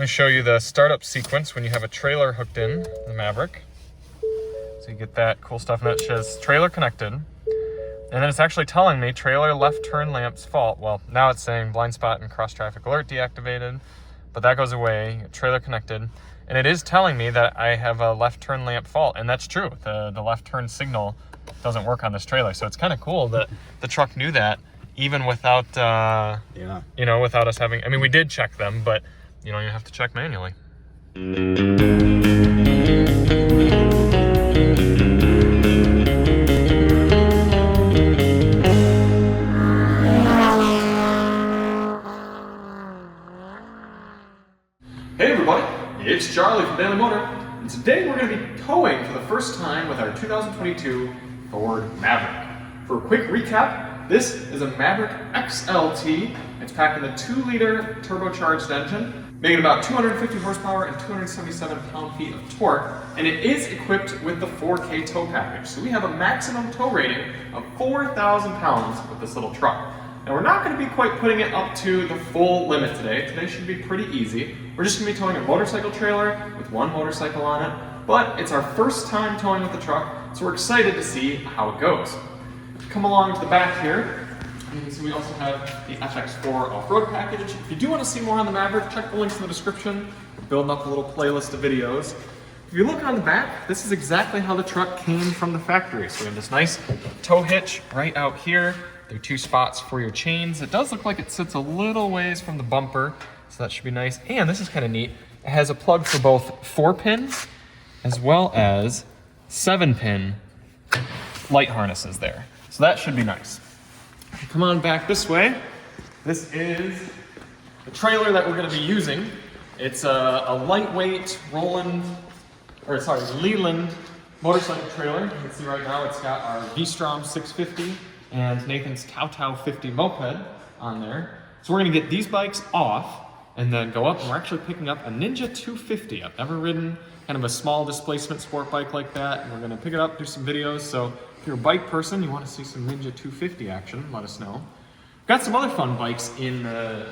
me show you the startup sequence when you have a trailer hooked in the Maverick. So you get that cool stuff, and that says trailer connected. And then it's actually telling me trailer left turn lamps fault. Well, now it's saying blind spot and cross traffic alert deactivated, but that goes away, trailer connected. And it is telling me that I have a left turn lamp fault, and that's true. The left turn signal doesn't work on this trailer. So it's kind of cool that the truck knew that even without, you know, without us having, I mean, we did check them, but you know, you have to check manually. Hey everybody, it's Charlie from Daily Motor, and today we're going to be towing for the first time with our 2022 Ford Maverick. For a quick recap, this is a Maverick XLT. It's packed in a 2-liter turbocharged engine, making about 250 horsepower and 277 pound-feet of torque, and it is equipped with the 4K tow package. So we have a maximum tow rating of 4,000 pounds with this little truck. Now we're not going to be quite putting it up to the full limit today. Today should be pretty easy. We're just going to be towing a motorcycle trailer with one motorcycle on it, but it's our first time towing with the truck, so we're excited to see how it goes. Come along to the back here. You can see we also have the FX4 off-road package. If you do want to see more on the Maverick, check the links in the description. We're building up a little playlist of videos. If you look on the back, this is exactly how the truck came from the factory. So we have this nice tow hitch right out here. There are 2 spots for your chains. It does look like it sits a little ways from the bumper, so that should be nice. And this is kind of neat. It has a plug for both 4-pin as well as 7-pin light harnesses there. So that should be nice. Come on back this way. This is the trailer that we're going to be using. It's a lightweight Leland motorcycle trailer. You can see right now it's got our V-Strom 650 and Nathan's Tau 50 moped on there. So we're going to get these bikes off and then go up, and we're actually picking up a Ninja 250. I've never ridden kind of a small displacement sport bike like that, and we're going to pick it up, do some videos. So if you're a bike person, you want to see some Ninja 250 action, let us know. We've got some other fun bikes in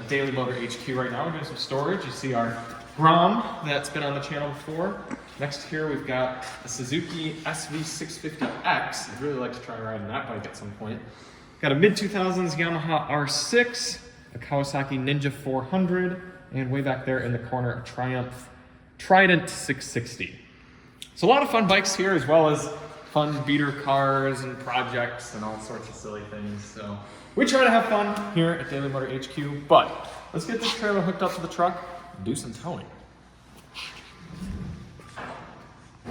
Daily Motor HQ right now. We're doing some storage. You see our Grom that's been on the channel before. Next here we've got a Suzuki SV650X. I'd really like to try riding that bike at some point. Got a mid-2000s Yamaha R6, a Kawasaki Ninja 400, and way back there in the corner, a Triumph Trident 660. So a lot of fun bikes here, as well as fun beater cars and projects and all sorts of silly things. So we try to have fun here at Daily Motor HQ, but let's get this trailer hooked up to the truck and do some towing.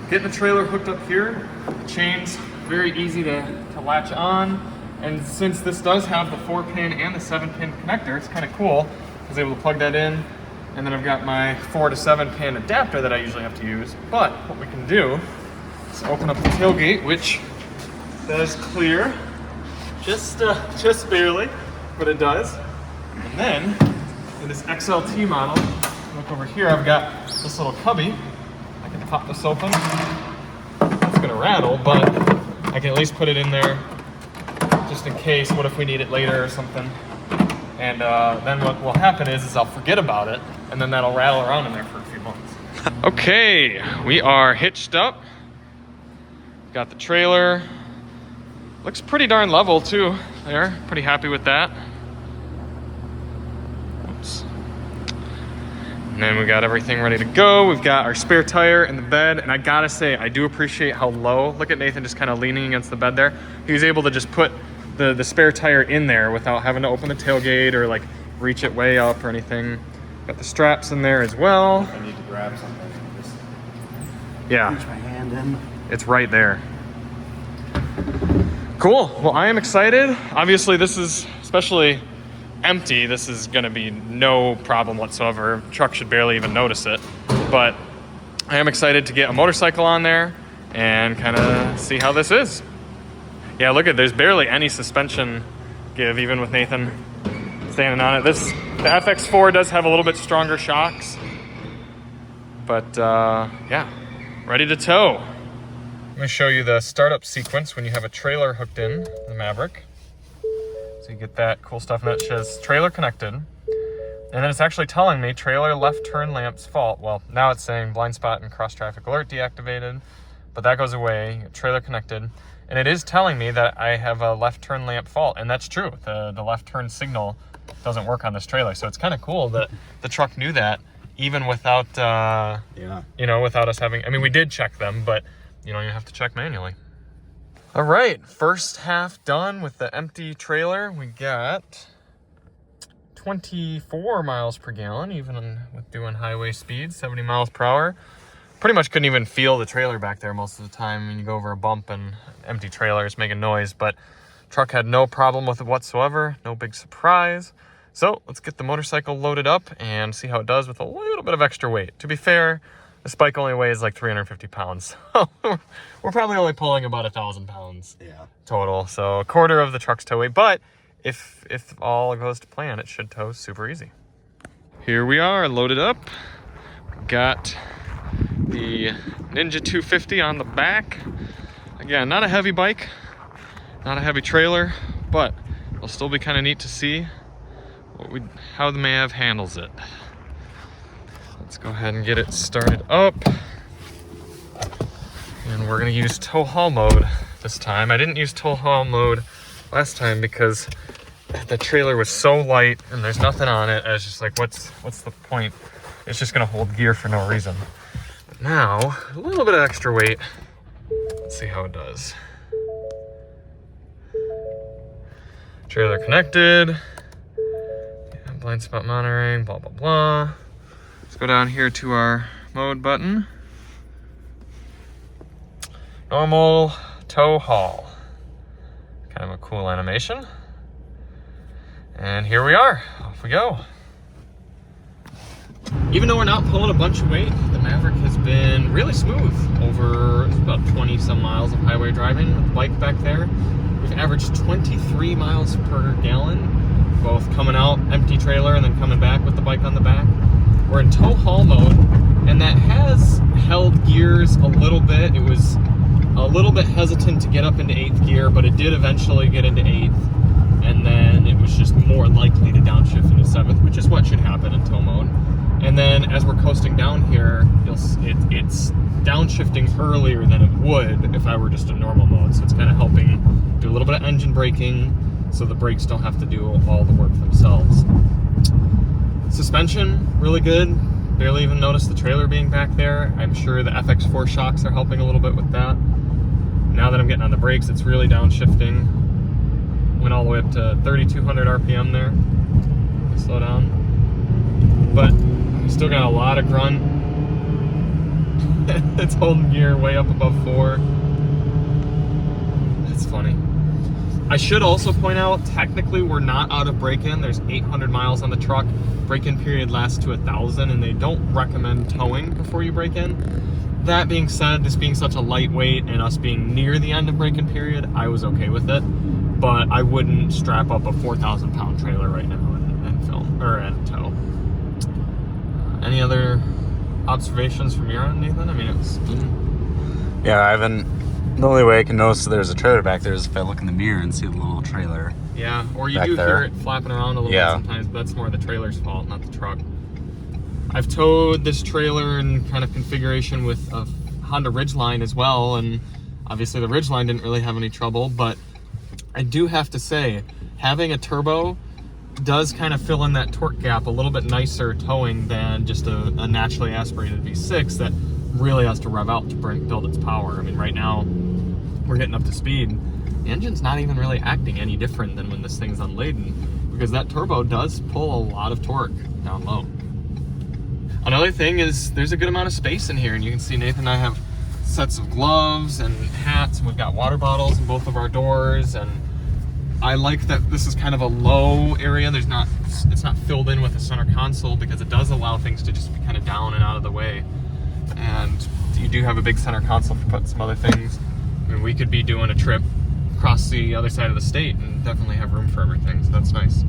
Getting the trailer hooked up here, the chain's very easy to latch on, and since this does have the 4-pin and the 7-pin connector, it's kind of cool. I was able to plug that in, and then I've got my 4 to 7-pin adapter that I usually have to use. But what we can do is open up the tailgate, which does clear, just barely, but it does. And then in this XLT model, look over here, I've got this little cubby. I can pop this open. It's gonna rattle, but I can at least put it in there just in case. What if we need it later or something? And then what will happen is I'll forget about it, and then that'll rattle around in there for a few months. Okay, we are hitched up. Got the trailer. Looks pretty darn level too there. Pretty happy with that. Oops. And then we got everything ready to go. We've got our spare tire in the bed, and I gotta say, I do appreciate how low. Look at Nathan just kind of leaning against the bed there. He was able to just put the spare tire in there without having to open the tailgate or like reach it way up or anything. Got the straps in there as well. If I need to grab something, just reach my hand in. It's right there. Cool, well, I am excited. Obviously this is, especially empty, this is gonna be no problem whatsoever. Truck should barely even notice it. But I am excited to get a motorcycle on there and kind of see how this is. Yeah, look at, there's barely any suspension give, even with Nathan standing on it. The FX4 does have a little bit stronger shocks, but yeah, ready to tow. I'm gonna show you the startup sequence when you have a trailer hooked in the Maverick. So you get that cool stuff, and that says trailer connected. And then it's actually telling me trailer left turn lamp's fault. Well, now it's saying blind spot and cross traffic alert deactivated, but that goes away, trailer connected. And it is telling me that I have a left turn lamp fault, and that's true. The left turn signal doesn't work on this trailer. So it's kind of cool that the truck knew that even without, you know, without us having, I mean, we did check them, but you know, you have to check manually. All right, first half done with the empty trailer. We got 24 miles per gallon, even with doing highway speed, 70 miles per hour. Pretty much couldn't even feel the trailer back there most of the time when you go over a bump and empty trailer is making noise, but truck had no problem with it whatsoever, no big surprise. So let's get the motorcycle loaded up and see how it does with a little bit of extra weight. To be fair, this bike only weighs like 350 pounds. We're probably only pulling about 1,000 pounds total. So a quarter of the truck's tow weight, but if all goes to plan, it should tow super easy. Here we are, loaded up. Got the Ninja 250 on the back. Again, not a heavy bike, not a heavy trailer, but it'll still be kind of neat to see how the Mav handles it. Let's go ahead and get it started up. And we're gonna use tow haul mode this time. I didn't use tow haul mode last time because the trailer was so light and there's nothing on it. I was just like, what's the point? It's just gonna hold gear for no reason. But now, a little bit of extra weight. Let's see how it does. Trailer connected. Yeah, blind spot monitoring, blah, blah, blah. Let's go down here to our mode button. Normal tow haul. Kind of a cool animation. And here we are, off we go. Even though we're not pulling a bunch of weight, the Maverick has been really smooth over about 20 some miles of highway driving with the bike back there. We've averaged 23 miles per gallon, both coming out empty trailer and then coming back with the bike on the back. We're in tow haul mode, and that has held gears a little bit. It was a little bit hesitant to get up into 8th gear, but it did eventually get into 8th, and then it was just more likely to downshift into 7th, which is what should happen in tow mode. And then as we're coasting down here, it's downshifting earlier than it would if I were just in normal mode. So it's kind of helping do a little bit of engine braking so the brakes don't have to do all the work themselves. Suspension, really good. Barely even noticed the trailer being back there. I'm sure the FX4 shocks are helping a little bit with that. Now that I'm getting on the brakes, it's really downshifting. Went all the way up to 3,200 RPM there. Slow down. But still got a lot of grunt. It's holding gear way up above 4. That's funny. I should also point out, technically we're not out of break-in. There's 800 miles on the truck. Break-in period lasts to 1,000, and they don't recommend towing before you break in. That being said, this being such a lightweight and us being near the end of break-in period, I was okay with it. But I wouldn't strap up a 4,000 pound trailer right now and film, or and tow. Any other observations from your end, Nathan? I mean, it's... Yeah, I haven't... The only way I can notice there's a trailer back there is if I look in the mirror and see the little trailer. Yeah, or you do hear it flapping around a little bit sometimes, but that's more the trailer's fault, not the truck. I've towed this trailer in kind of configuration with a Honda Ridgeline as well, and obviously the Ridgeline didn't really have any trouble, but I do have to say, having a turbo does kind of fill in that torque gap a little bit nicer towing than just a naturally aspirated V6 that really has to rev out to build its power. I mean, right now we're getting up to speed. The engine's not even really acting any different than when this thing's unladen, because that turbo does pull a lot of torque down low. Another thing is there's a good amount of space in here, and you can see Nathan and I have sets of gloves and hats, and we've got water bottles in both of our doors, and I like that this is kind of a low area. It's not filled in with a center console, because it does allow things to just be kind of down and out of the way. And you do have a big center console for putting some other things. I mean, we could be doing a trip across the other side of the state and definitely have room for everything, so that's nice.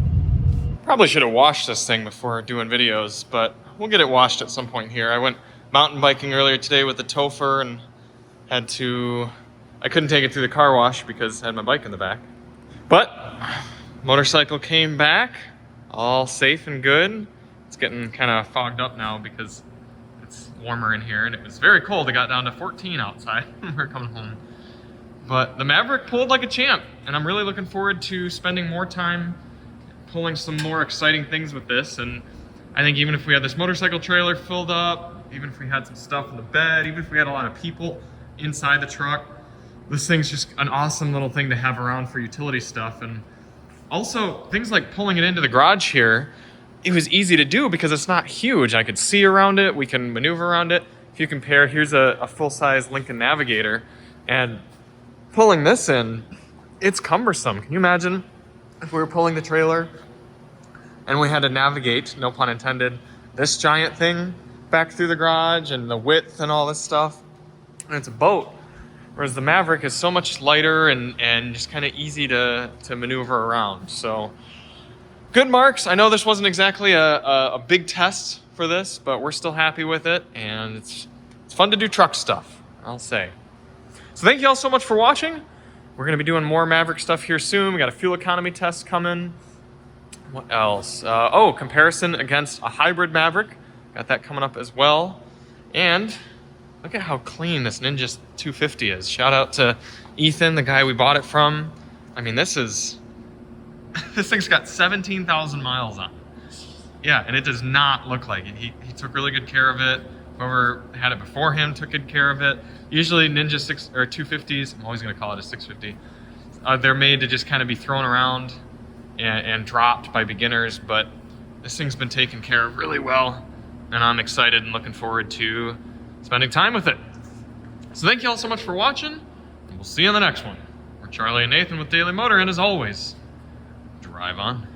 Probably should have washed this thing before doing videos, but we'll get it washed at some point here. I went mountain biking earlier today with the Topher and I couldn't take it through the car wash because I had my bike in the back. But motorcycle came back all safe and good. It's getting kind of fogged up now because it's warmer in here, and it was very cold. It got down to 14 outside when we were coming home. But the Maverick pulled like a champ, and I'm really looking forward to spending more time pulling some more exciting things with this. And I think even if we had this motorcycle trailer filled up, even if we had some stuff in the bed, even if we had a lot of people inside the truck, this thing's just an awesome little thing to have around for utility stuff. And also things like pulling it into the garage here, it was easy to do because it's not huge. I could see around it, we can maneuver around it. If you compare, here's a full-size Lincoln Navigator, and pulling this in, it's cumbersome. Can you imagine if we were pulling the trailer and we had to navigate, no pun intended, this giant thing back through the garage and the width and all this stuff? And it's a boat. Whereas the Maverick is so much lighter and just kind of easy to maneuver around. So good marks. I know this wasn't exactly a big test for this, but we're still happy with it, and it's fun to do truck stuff, I'll say. So thank you all so much for watching. We're going to be doing more Maverick stuff here soon. We got a fuel economy test coming. What else? Comparison against a hybrid Maverick. Got that coming up as well. And look at how clean this Ninja 250 is. Shout out to Ethan, the guy we bought it from. I mean, this thing's got 17,000 miles on it. Yeah, and it does not look like it. He took really good care of it. Whoever had it before him took good care of it. Usually Ninja 250s, I'm always going to call it a 650, they're made to just kind of be thrown around and dropped by beginners, but this thing's been taken care of really well, and I'm excited and looking forward to spending time with it. So thank you all so much for watching, and we'll see you in the next one. We're Charlie and Nathan with Daily Motor, and as always, drive on.